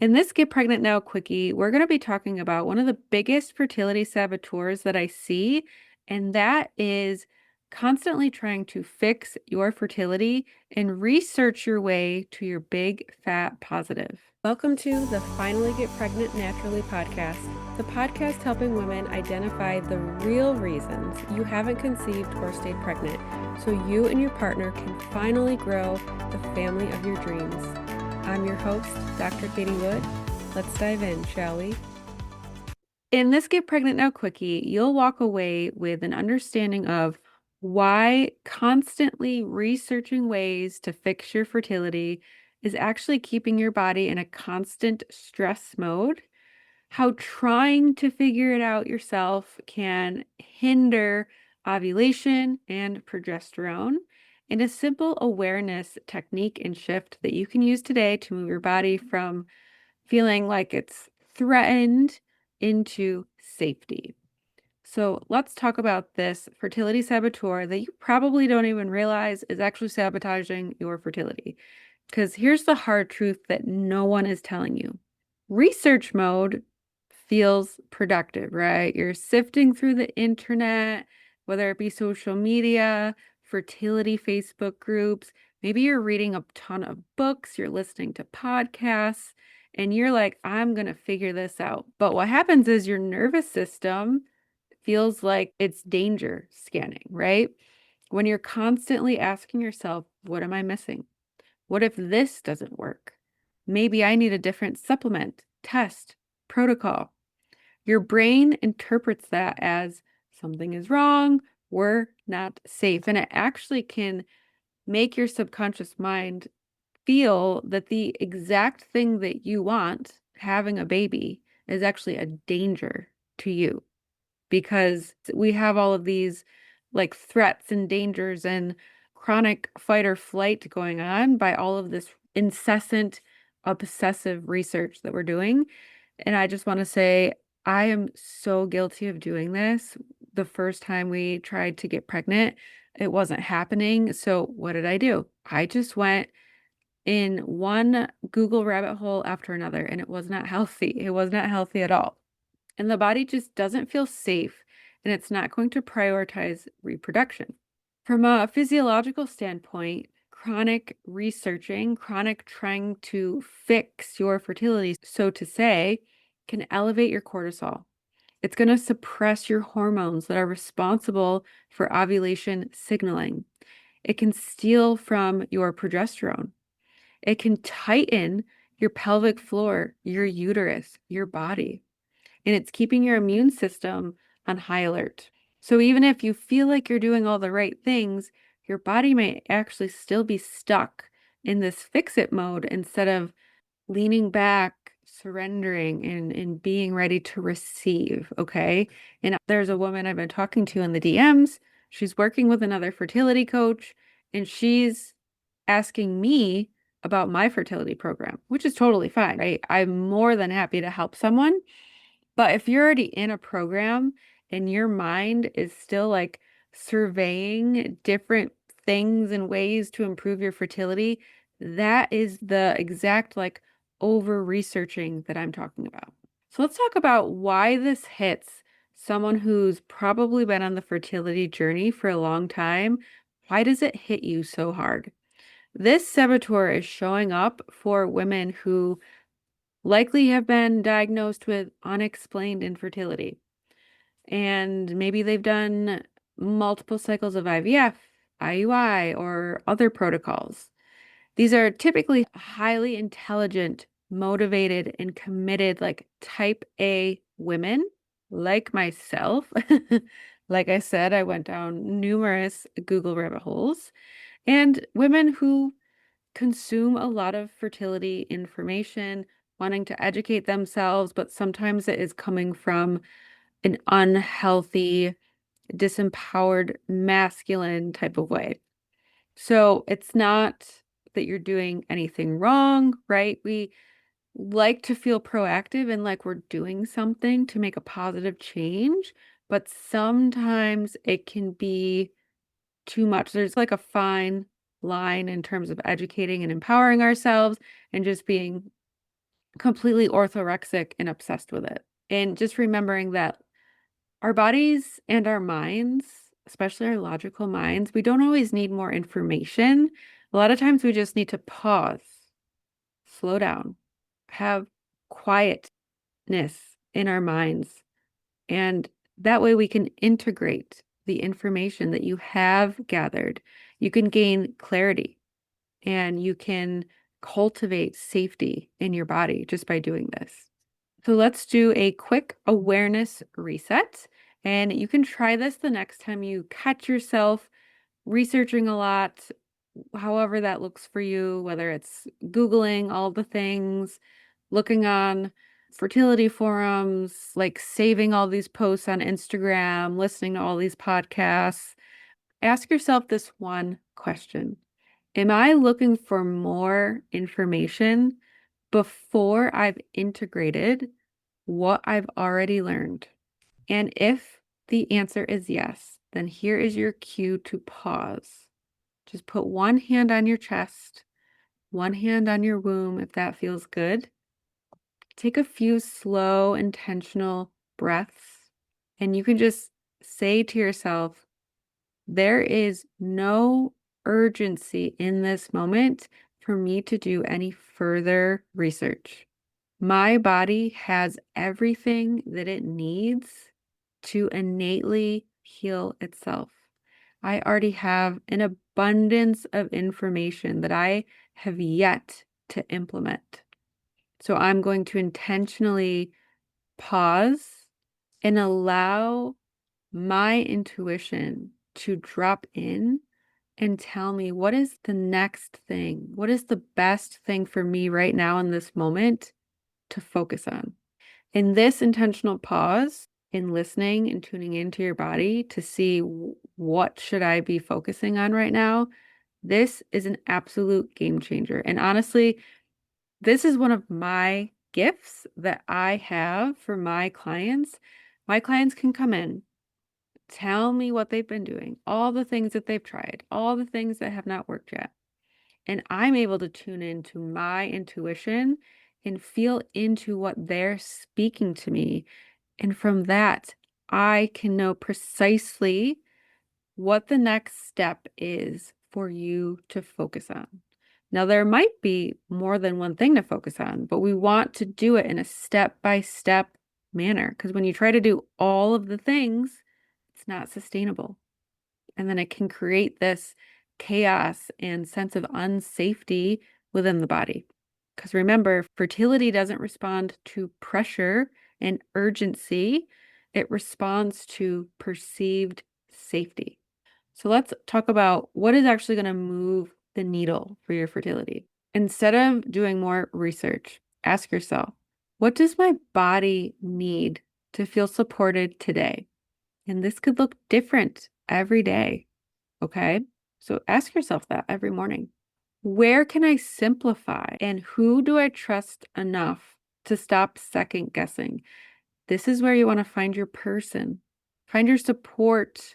In this Get Pregnant Now Quickie, we're going to be talking about one of the biggest fertility saboteurs that I see, and that is constantly trying to fix your fertility and research your way to your big fat positive. Welcome to the Finally Get Pregnant Naturally podcast, the podcast helping women identify the real reasons you haven't conceived or stayed pregnant so you and your partner can finally grow the family of your dreams. I'm your host, Dr. Katie Wood. Let's dive in, shall we? In this Get Pregnant Now Quickie, you'll walk away with an understanding of why constantly researching ways to fix your fertility is actually keeping your body in a constant stress mode, how trying to figure it out yourself can hinder ovulation and progesterone, and a simple awareness technique and shift that you can use today to move your body from feeling like it's threatened into safety. So let's talk about this fertility saboteur that you probably don't even realize is actually sabotaging your fertility. Because here's the hard truth that no one is telling you. Research mode feels productive, right? You're sifting through the internet, whether it be social media, fertility Facebook groups. Maybe you're reading a ton of books, you're listening to podcasts, and you're like, I'm going to figure this out. But what happens is your nervous system feels like it's danger scanning, right? When you're constantly asking yourself, what am I missing? What if this doesn't work? Maybe I need a different supplement, test, protocol. Your brain interprets that as something is wrong, we're not safe. And it actually can make your subconscious mind feel that the exact thing that you want, having a baby, is actually a danger to you because we have all of these like threats and dangers and chronic fight or flight going on by all of this incessant obsessive research that we're doing. And I just want to say, I am so guilty of doing this. The first time we tried to get pregnant, it wasn't happening. So what did I do? I just went in one Google rabbit hole after another, and it was not healthy. It was not healthy at all. And the body just doesn't feel safe, and it's not going to prioritize reproduction. From a physiological standpoint, chronic researching, chronic trying to fix your fertility, so to say, can elevate your cortisol. It's going to suppress your hormones that are responsible for ovulation signaling. It can steal from your progesterone. It can tighten your pelvic floor, your uterus, your body, and it's keeping your immune system on high alert. So even if you feel like you're doing all the right things, your body may actually still be stuck in this fix it mode instead of leaning back, surrendering, and being ready to receive. Okay. And there's a woman I've been talking to in the DMs. She's working with another fertility coach, and she's asking me about my fertility program, which is totally fine, right? I'm more than happy to help someone. But if you're already in a program and your mind is still like surveying different things and ways to improve your fertility, that is the exact like over researching that I'm talking about. So let's talk about why this hits someone who's probably been on the fertility journey for a long time. Why does it hit you so hard? This saboteur is showing up for women who likely have been diagnosed with unexplained infertility. And maybe they've done multiple cycles of IVF, IUI, or other protocols. These are typically highly intelligent, motivated, and committed, like type A women, like myself. Like I said, I went down numerous Google rabbit holes, and women who consume a lot of fertility information, wanting to educate themselves, but sometimes it is coming from an unhealthy, disempowered, masculine type of way. So it's not that you're doing anything wrong, right? We like to feel proactive and like we're doing something to make a positive change, but sometimes it can be too much. There's like a fine line in terms of educating and empowering ourselves and just being completely orthorexic and obsessed with it. And just remembering that our bodies and our minds, especially our logical minds, we don't always need more information. A lot of times we just need to pause, slow down, have quietness in our minds. And that way we can integrate the information that you have gathered. You can gain clarity and you can cultivate safety in your body just by doing this. So let's do a quick awareness reset. And you can try this the next time you catch yourself researching a lot, however that looks for you, whether it's Googling all the things, looking on fertility forums, like saving all these posts on Instagram, listening to all these podcasts. Ask yourself this one question. Am I looking for more information before I've integrated what I've already learned? And if the answer is yes, then here is your cue to pause. Just put one hand on your chest, one hand on your womb if that feels good. Take a few slow, intentional breaths, and you can just say to yourself, there is no urgency in this moment for me to do any further research. My body has everything that it needs to innately heal itself. I already have an abundance of information that I have yet to implement. So I'm going to intentionally pause and allow my intuition to drop in and tell me what is the next thing? What is the best thing for me right now in this moment to focus on? In this intentional pause, in listening and tuning into your body to see what should I be focusing on right now, this is an absolute game changer. And honestly, this is one of my gifts that I have for my clients. My clients can come in, tell me what they've been doing, all the things that they've tried, all the things that have not worked yet. And I'm able to tune into my intuition and feel into what they're speaking to me. And from that, I can know precisely what the next step is for you to focus on. Now, there might be more than one thing to focus on, but we want to do it in a step-by-step manner, because when you try to do all of the things, it's not sustainable. And then it can create this chaos and sense of unsafety within the body. Because remember, fertility doesn't respond to pressure and urgency, it responds to perceived safety. So let's talk about what is actually going to move the needle for your fertility. Instead of doing more research, ask yourself, what does my body need to feel supported today? And this could look different every day. Okay. So ask yourself that every morning. Where can I simplify? And who do I trust enough to stop second guessing? This is where you want to find your person, find your support,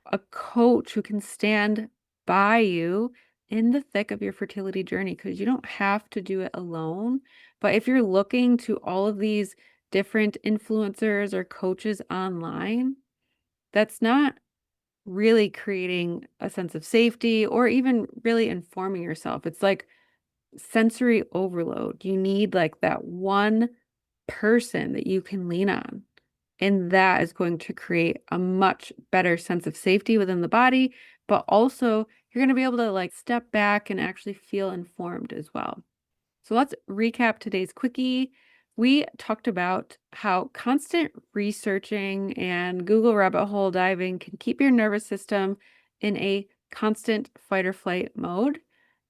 a coach who can stand by you in the thick of your fertility journey, because you don't have to do it alone. But if you're looking to all of these different influencers or coaches online, that's not really creating a sense of safety or even really informing yourself. It's like sensory overload. You need like that one person that you can lean on. And that is going to create a much better sense of safety within the body, but also you're going to be able to like step back and actually feel informed as well. So let's recap today's quickie. We talked about how constant researching and Google rabbit hole diving can keep your nervous system in a constant fight or flight mode,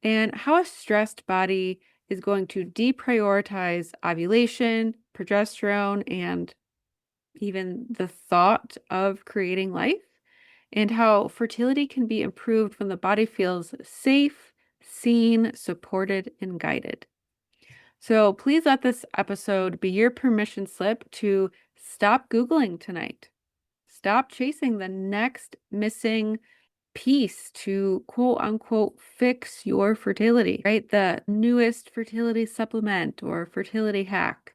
and how a stressed body is going to deprioritize ovulation, progesterone, and even the thought of creating life, and how fertility can be improved when the body feels safe, seen, supported, and guided. So please let this episode be your permission slip to stop Googling tonight. Stop chasing the next missing piece to quote unquote fix your fertility, right? The newest fertility supplement or fertility hack,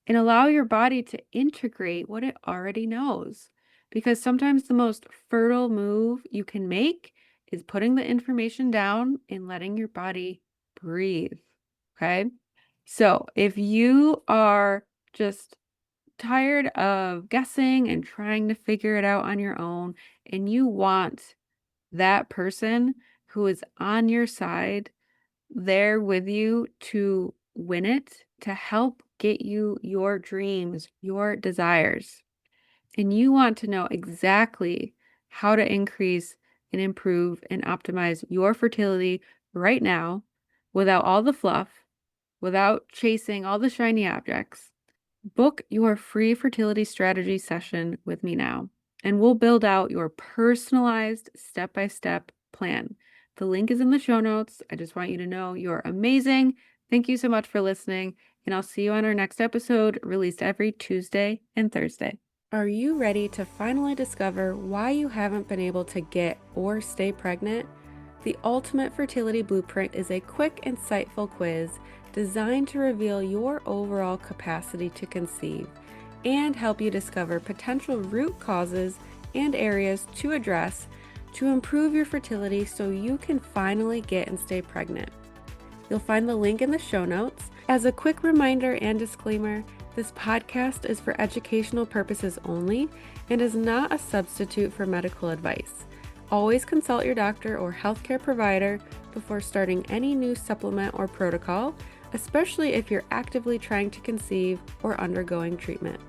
and allow your body to integrate what it already knows. Because sometimes the most fertile move you can make is putting the information down and letting your body breathe. Okay. So if you are just tired of guessing and trying to figure it out on your own, and you want that person who is on your side there with you to win it, to help get you your dreams, your desires, and you want to know exactly how to increase and improve and optimize your fertility right now without all the fluff, without chasing all the shiny objects, book your free fertility strategy session with me now, and we'll build out your personalized step-by-step plan. The link is in the show notes. I just want you to know you're amazing. Thank you so much for listening, and I'll see you on our next episode, released every Tuesday and Thursday. Are you ready to finally discover why you haven't been able to get or stay pregnant? The Ultimate Fertility Blueprint is a quick, insightful quiz designed to reveal your overall capacity to conceive and help you discover potential root causes and areas to address to improve your fertility so you can finally get and stay pregnant. You'll find the link in the show notes. As a quick reminder and disclaimer, this podcast is for educational purposes only and is not a substitute for medical advice. Always consult your doctor or healthcare provider before starting any new supplement or protocol, especially if you're actively trying to conceive or undergoing treatment.